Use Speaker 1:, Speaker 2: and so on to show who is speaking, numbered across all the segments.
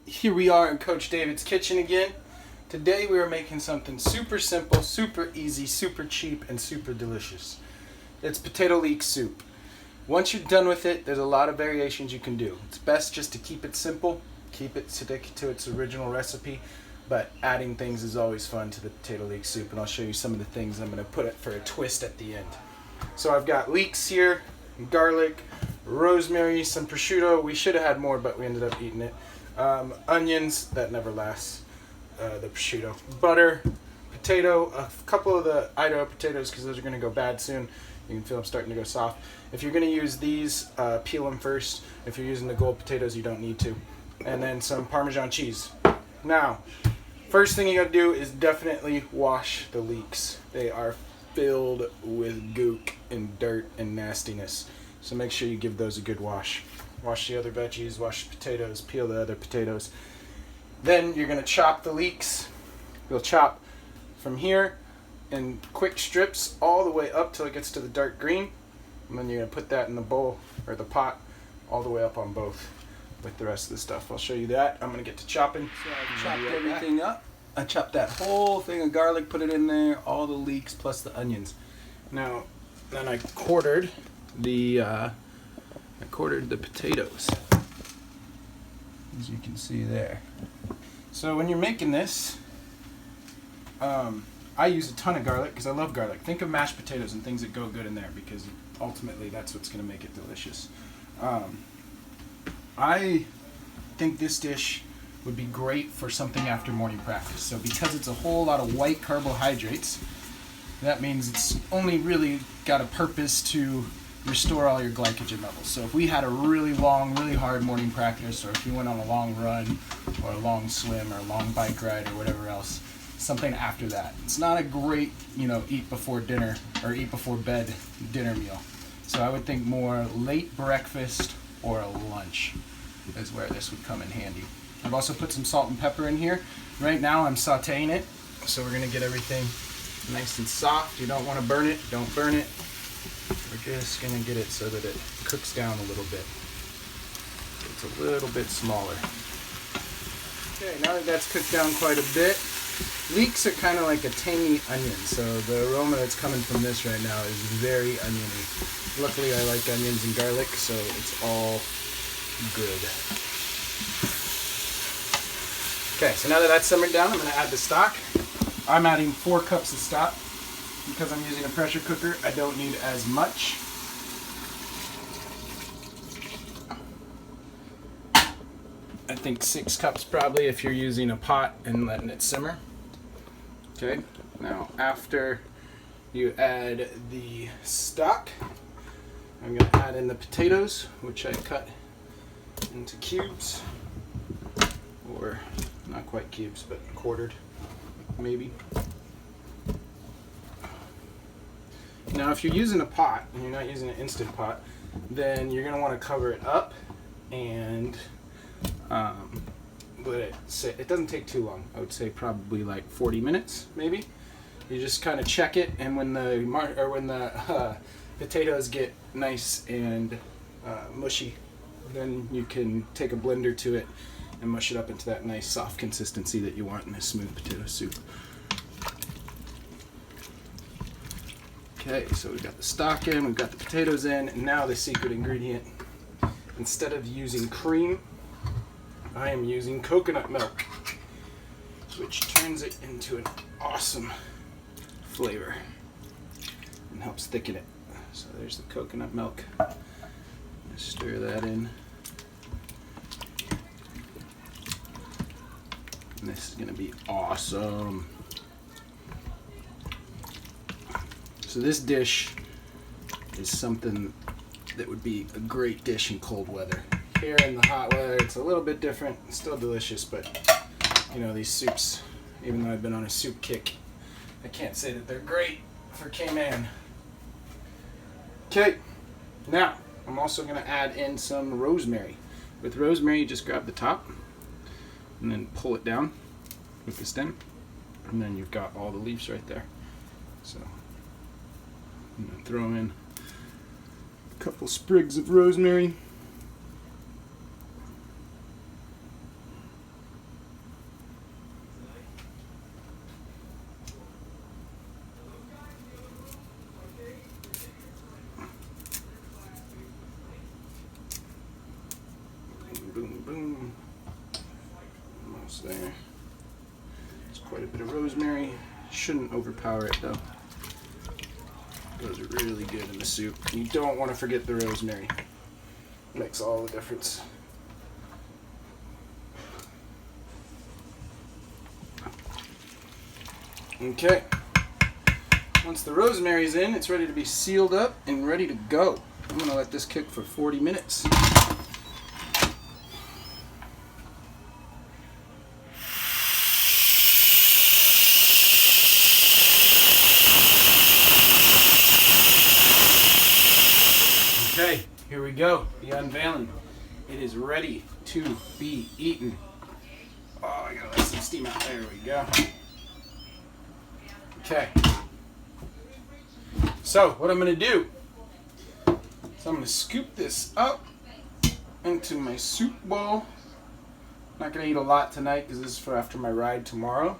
Speaker 1: Here we are in Coach David's kitchen again. Today we are making something super simple, super easy, super cheap, and super delicious. It's potato leek soup. Once you're done with it, there's a lot of variations you can do. It's best just to keep it simple, keep it stick to its original recipe, but adding things is always fun to the potato leek soup, and I'll show you some of the things I'm going to put it for a twist at the end. So I've got leeks here, garlic, rosemary, some prosciutto. We should have had more, but we ended up eating it. Onions, that never lasts, the prosciutto. Butter, potato, a couple of the Idaho potatoes because those are going to go bad soon. You can feel them starting to go soft. If you're going to use these, peel them first. If you're using the gold potatoes, you don't need to. And then some Parmesan cheese. Now, first thing you got to do is definitely wash the leeks. They are filled with gook and dirt and nastiness. So make sure you give those a good wash. Wash the other veggies, wash the potatoes, peel the other potatoes. Then you're going to chop the leeks. You'll chop from here in quick strips all the way up till it gets to the dark green. And then you're going to put that in the bowl or the pot all the way up on both with the rest of the stuff. I'll show you that. I'm going to get to chopping. So I chopped everything up. I chopped that whole thing of garlic, put it in there, all the leeks plus the onions. Now, then I quartered the potatoes, as you can see there. So when you're making this, I use a ton of garlic because I love garlic. Think of mashed potatoes and things that go good in there because ultimately that's what's going to make it delicious. I think this dish would be great for something after morning practice. So because it's a whole lot of white carbohydrates, that means it's only really got a purpose to restore all your glycogen levels. So if we had a really long, really hard morning practice, or if you went on a long run, or a long swim, or a long bike ride, or whatever else, something after that. It's not a great, eat before dinner, or eat before bed dinner meal. So I would think more late breakfast or a lunch is where this would come in handy. I've also put some salt and pepper in here. Right now I'm sauteing it, so we're gonna get everything nice and soft. You don't want to burn it, don't burn it. We're just going to get it so that it cooks down a little bit. It's a little bit smaller. Okay, now that that's cooked down quite a bit, leeks are kind of like a tangy onion, so the aroma that's coming from this right now is very oniony. Luckily I like onions and garlic, so it's all good. Okay, so now that that's simmered down, I'm going to add the stock. I'm adding 4 cups of stock. Because I'm using a pressure cooker, I don't need as much. I think 6 cups probably if you're using a pot and letting it simmer. Okay, now after you add the stock, I'm going to add in the potatoes, which I cut into cubes, or not quite cubes, but quartered, maybe. Now if you're using a pot, and you're not using an Instant Pot, then you're going to want to cover it up and let it sit. It doesn't take too long. I would say probably like 40 minutes, maybe. You just kind of check it, and when the potatoes get nice and mushy, then you can take a blender to it and mush it up into that nice soft consistency that you want in a smooth potato soup. Okay, so we've got the stock in, we've got the potatoes in, and now the secret ingredient. Instead of using cream, I am using coconut milk, which turns it into an awesome flavor and helps thicken it. So there's the coconut milk. Just stir that in. And this is going to be awesome. So this dish is something that would be a great dish in cold weather. Here in the hot weather, it's a little bit different. It's still delicious, but these soups, even though I've been on a soup kick, I can't say that they're great for K-Man. Okay, now I'm also going to add in some rosemary. With rosemary, you just grab the top and then pull it down with the stem, and then you've got all the leaves right there. So I'm going to throw in a couple sprigs of rosemary. there. It's quite a bit of rosemary. Shouldn't overpower it though. Goes really good in the soup. You don't want to forget the rosemary. Makes all the difference. Okay. Once the rosemary's in, it's ready to be sealed up and ready to go. I'm going to let this cook for 40 minutes. Okay, here we go. The unveiling. It is ready to be eaten. Oh, I gotta let some steam out. There we go. Okay. So, what I'm gonna do is I'm gonna scoop this up into my soup bowl. Not gonna eat a lot tonight because this is for after my ride tomorrow.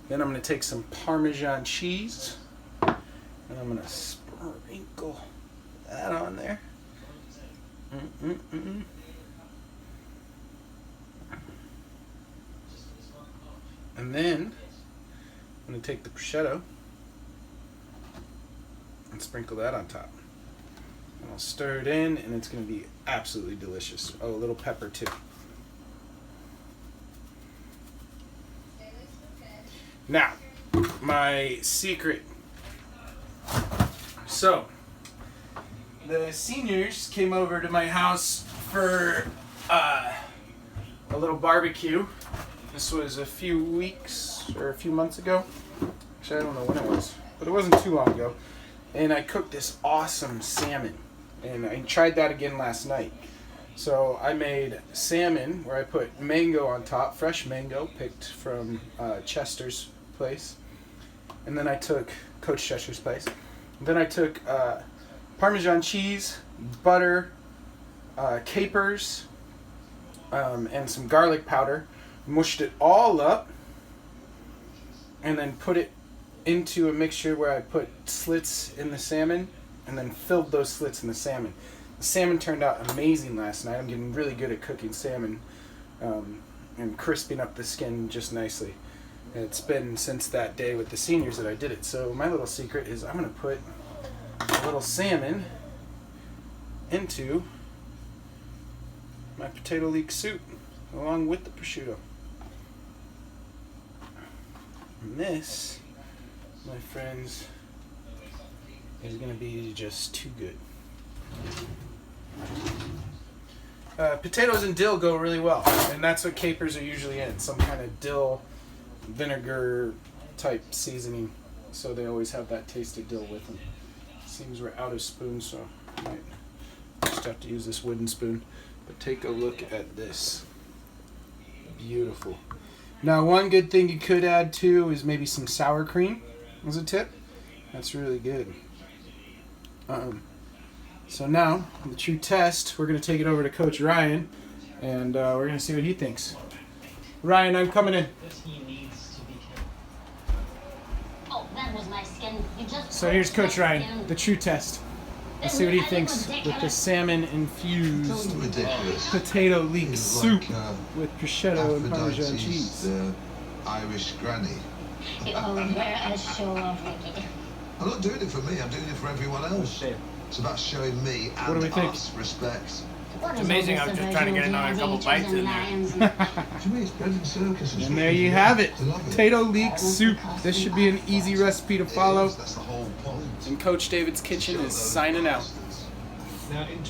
Speaker 1: Then I'm gonna take some Parmesan cheese and I'm gonna sprinkle that on there. And then I'm going to take the prosciutto and sprinkle that on top. And I'll stir it in and it's going to be absolutely delicious. Oh, a little pepper too. Now, my secret. So, the seniors came over to my house for a little barbecue. This was a few weeks or a few months ago. Actually, I don't know when it was, but it wasn't too long ago. And I cooked this awesome salmon. And I tried that again last night. So I made salmon where I put mango on top, fresh mango picked from Chester's place. And then I took Coach Chester's place. And then I took Parmesan cheese, butter, capers, and some garlic powder. Mushed it all up and then put it into a mixture where I put slits in the salmon and then filled those slits in the salmon. The salmon turned out amazing last night. I'm getting really good at cooking salmon and crisping up the skin just nicely. And it's been since that day with the seniors that I did it. So my little secret is I'm going to put a little salmon into my potato leek soup along with the prosciutto. And this, my friends, is going to be just too good. Potatoes and dill go really well, and that's what capers are usually in, some kind of dill vinegar type seasoning, so they always have that taste of dill with them. Seems we're out of spoons, so I might just have to use this wooden spoon. But take a look at this. Beautiful. Now, one good thing you could add too is maybe some sour cream as a tip. That's really good. So now, the true test, we're going to take it over to Coach Ryan, and we're going to see what he thinks. Ryan, I'm coming in. So here's Coach Ryan, the true test. Let's see what he thinks with the salmon-infused potato leek soup with prosciutto and Parmesan cheese.
Speaker 2: Irish granny.
Speaker 3: You're a show-off, Ricky.
Speaker 2: I'm not doing it for me, I'm doing it for everyone else. It's about showing me and us respect.
Speaker 4: It's amazing. I was just trying to get another couple bites in there.
Speaker 2: To me, it's bread and circus.
Speaker 1: And there you have it, potato leek soup. This should be an easy recipe to follow.
Speaker 2: That's the whole point.
Speaker 1: And Coach David's Kitchen is signing out.
Speaker 4: Now, in